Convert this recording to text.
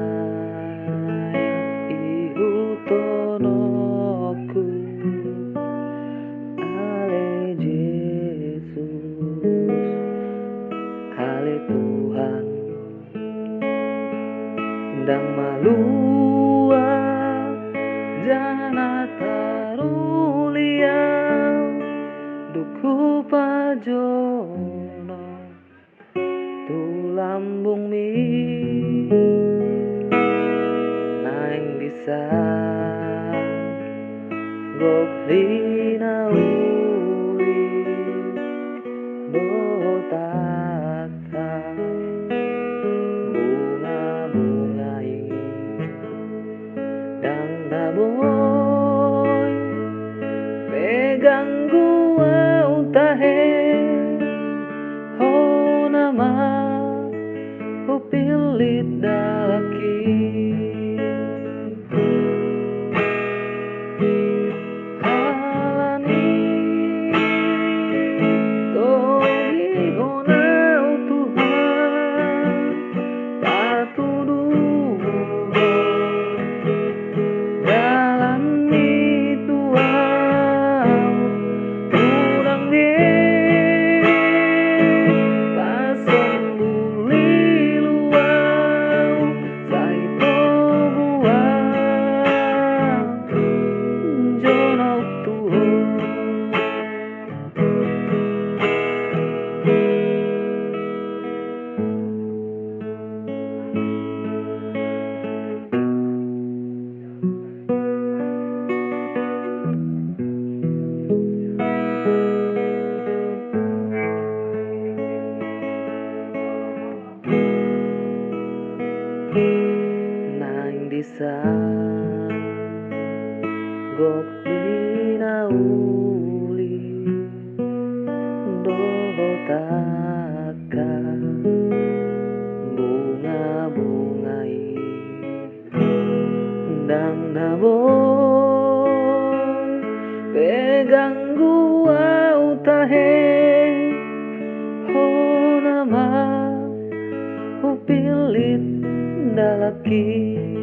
Horonai ihutonoku ale Yesus, ale Tuhan ndang malua jana taruliau duku pajono tulambung mi naing bisa gok rina uli dotata bunga-bungai dan naboy pegang gua utahe ho nama pilit daki halani togi gonau Tuhan patuduh jalani Tuhan kurang dia pasang nang disa gok dinauli dotaka bunga-bungai ndang naboy pegang gua utahe ho nama pilit dalaki